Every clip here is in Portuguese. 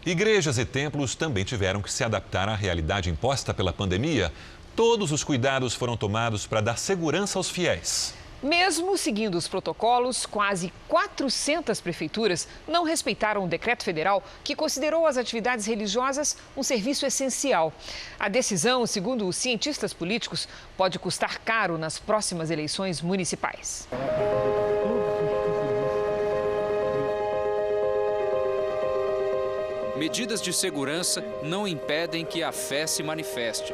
Igrejas e templos também tiveram que se adaptar à realidade imposta pela pandemia. Todos os cuidados foram tomados para dar segurança aos fiéis. Mesmo seguindo os protocolos, quase 400 prefeituras não respeitaram o decreto federal que considerou as atividades religiosas um serviço essencial. A decisão, segundo os cientistas políticos, pode custar caro nas próximas eleições municipais. Medidas de segurança não impedem que a fé se manifeste.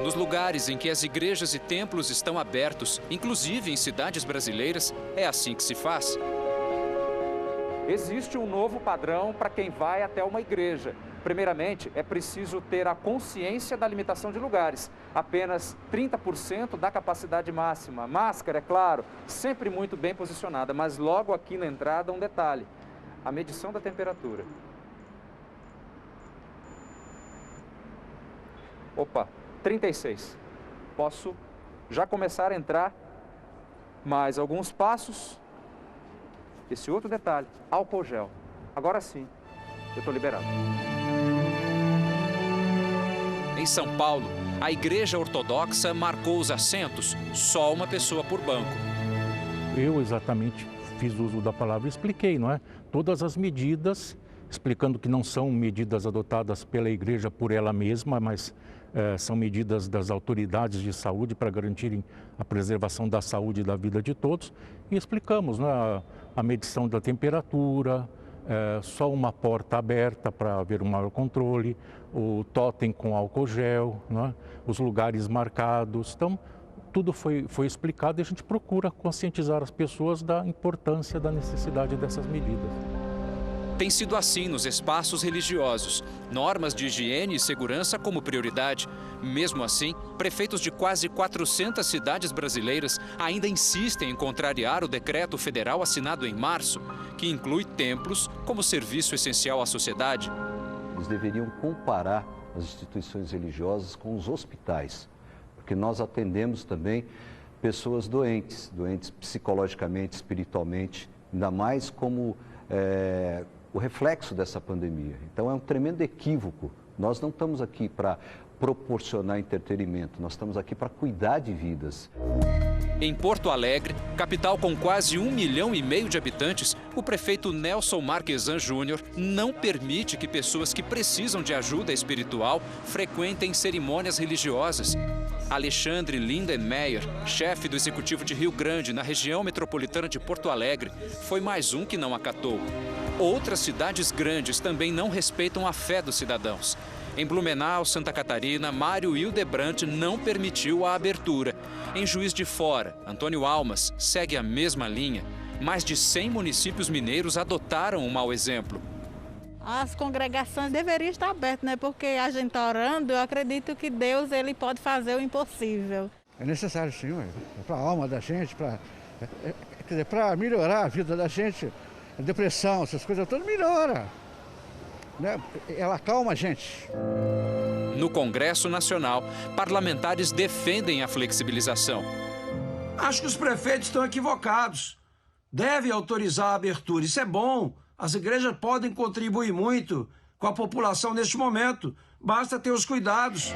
Nos lugares em que as igrejas e templos estão abertos, inclusive em cidades brasileiras, é assim que se faz. Existe um novo padrão para quem vai até uma igreja. Primeiramente, é preciso ter a consciência da limitação de lugares. Apenas 30% da capacidade máxima. Máscara, é claro, sempre muito bem posicionada, mas logo aqui na entrada um detalhe: a medição da temperatura. Opa, 36. Posso já começar a entrar mais alguns passos. Esse outro detalhe, álcool gel. Agora sim, eu estou liberado. Em São Paulo, a Igreja Ortodoxa marcou os assentos, só uma pessoa por banco. Eu exatamente fiz uso da palavra e expliquei, não é? Todas as medidas, explicando que não são medidas adotadas pela igreja por ela mesma, mas são medidas das autoridades de saúde para garantirem a preservação da saúde e da vida de todos. E explicamos, né, a medição da temperatura, só uma porta aberta para haver um maior controle, o totem com álcool gel, né, os lugares marcados. Então, tudo foi explicado e a gente procura conscientizar as pessoas da importância, da necessidade dessas medidas. Tem sido assim nos espaços religiosos. Normas de higiene e segurança como prioridade. Mesmo assim, prefeitos de quase 400 cidades brasileiras ainda insistem em contrariar o decreto federal assinado em março, que inclui templos como serviço essencial à sociedade. Eles deveriam comparar as instituições religiosas com os hospitais, porque nós atendemos também pessoas doentes psicologicamente, espiritualmente, ainda mais como o reflexo dessa pandemia. Então é um tremendo equívoco. Nós não estamos aqui para proporcionar entretenimento, nós estamos aqui para cuidar de vidas. Em Porto Alegre, capital com quase 1,5 milhão de habitantes, o prefeito Nelson Marquesan Júnior não permite que pessoas que precisam de ajuda espiritual frequentem cerimônias religiosas. Alexandre Lindenmeyer, chefe do Executivo de Rio Grande, na região metropolitana de Porto Alegre, foi mais um que não acatou. Outras cidades grandes também não respeitam a fé dos cidadãos. Em Blumenau, Santa Catarina, Mário Hildebrand não permitiu a abertura. Em Juiz de Fora, Antônio Almas segue a mesma linha. Mais de 100 municípios mineiros adotaram um mau exemplo. As congregações deveriam estar abertas, né? Porque a gente está orando, eu acredito que Deus ele pode fazer o impossível. É necessário sim, para a alma da gente, para melhorar a vida da gente. A depressão, essas coisas todas melhora, né? Ela acalma a gente. No Congresso Nacional, parlamentares defendem a flexibilização. Acho que os prefeitos estão equivocados. Devem autorizar a abertura, isso é bom. As igrejas podem contribuir muito com a população neste momento. Basta ter os cuidados.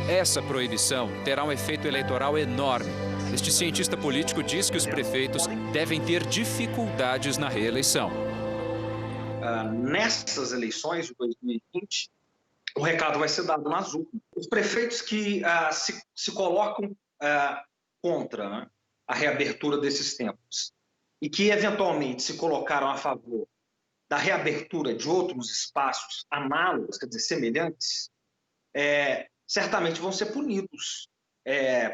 Essa proibição terá um efeito eleitoral enorme. Este cientista político diz que os prefeitos devem ter dificuldades na reeleição. Nessas eleições de 2020, o recado vai ser dado nas urnas. Os prefeitos que se colocam contra, né, a reabertura desses templos e que eventualmente se colocaram a favor da reabertura de outros espaços análogos, quer dizer, semelhantes, certamente vão ser punidos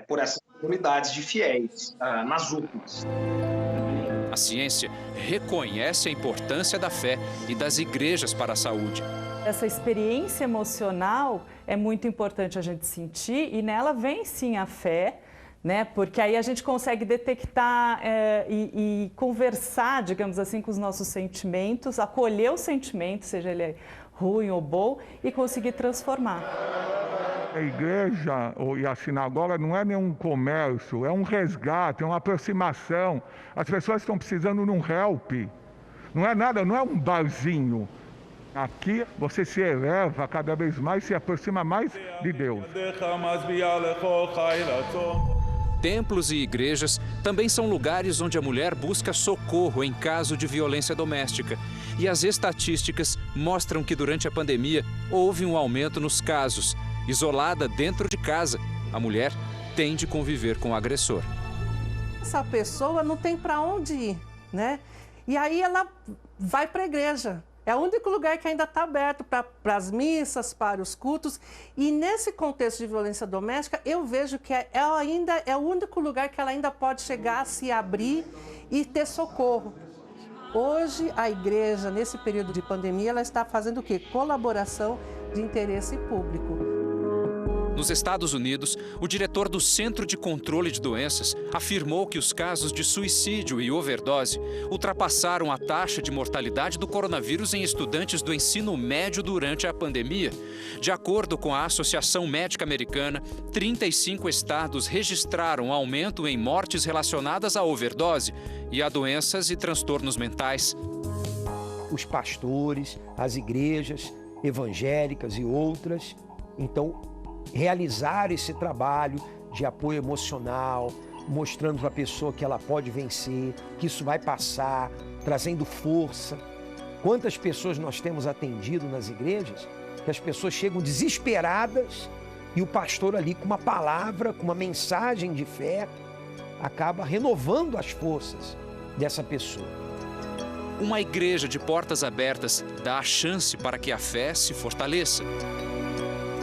por essas comunidades de fiéis nas urnas. A ciência reconhece a importância da fé e das igrejas para a saúde. Essa experiência emocional é muito importante a gente sentir e nela vem sim a fé, né? Porque aí a gente consegue detectar e conversar, digamos assim, com os nossos sentimentos, acolher o sentimento, seja ele ruim ou bom, e conseguir transformar. A igreja e a sinagoga não é nenhum comércio, é um resgate, é uma aproximação. As pessoas estão precisando de um help. Não é nada, não é um barzinho. Aqui você se eleva cada vez mais, se aproxima mais de Deus. Templos e igrejas também são lugares onde a mulher busca socorro em caso de violência doméstica. E as estatísticas mostram que durante a pandemia houve um aumento nos casos. Isolada dentro de casa, a mulher tem de conviver com o agressor. Essa pessoa não tem para onde ir, né? E aí ela vai para a igreja. É o único lugar que ainda está aberto para as missas, para os cultos. E nesse contexto de violência doméstica, eu vejo que ela ainda é o único lugar que ela ainda pode chegar, se abrir e ter socorro. Hoje, a igreja, nesse período de pandemia, ela está fazendo o quê? Colaboração de interesse público. Nos Estados Unidos, o diretor do Centro de Controle de Doenças afirmou que os casos de suicídio e overdose ultrapassaram a taxa de mortalidade do coronavírus em estudantes do ensino médio durante a pandemia. De acordo com a Associação Médica Americana, 35 estados registraram aumento em mortes relacionadas à overdose e a doenças e transtornos mentais. Os pastores, as igrejas evangélicas e outras, então, realizar esse trabalho de apoio emocional, mostrando para a pessoa que ela pode vencer, que isso vai passar, trazendo força. Quantas pessoas nós temos atendido nas igrejas, que as pessoas chegam desesperadas e o pastor ali com uma palavra, com uma mensagem de fé, acaba renovando as forças dessa pessoa. Uma igreja de portas abertas dá a chance para que a fé se fortaleça.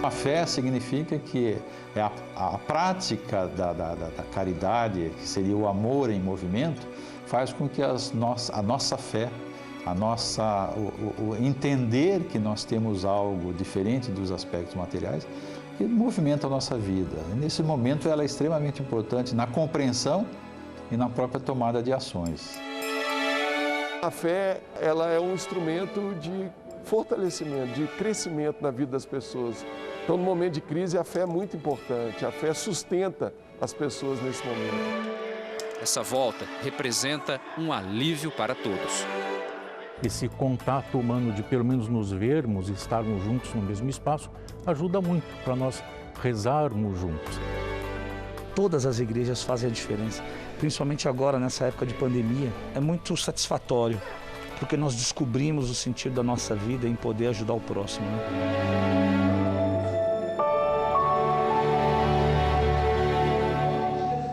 A fé significa que é a prática da caridade, que seria o amor em movimento, faz com que a nossa fé, o entender que nós temos algo diferente dos aspectos materiais, que movimenta a nossa vida. E nesse momento ela é extremamente importante na compreensão e na própria tomada de ações. A fé, ela é um instrumento de fortalecimento, de crescimento na vida das pessoas. Então, no momento de crise, a fé é muito importante. A fé sustenta as pessoas nesse momento. Essa volta representa um alívio para todos. Esse contato humano de pelo menos nos vermos e estarmos juntos no mesmo espaço ajuda muito para nós rezarmos juntos. Todas as igrejas fazem a diferença, principalmente agora, nessa época de pandemia. É muito satisfatório, porque nós descobrimos o sentido da nossa vida em poder ajudar o próximo, né?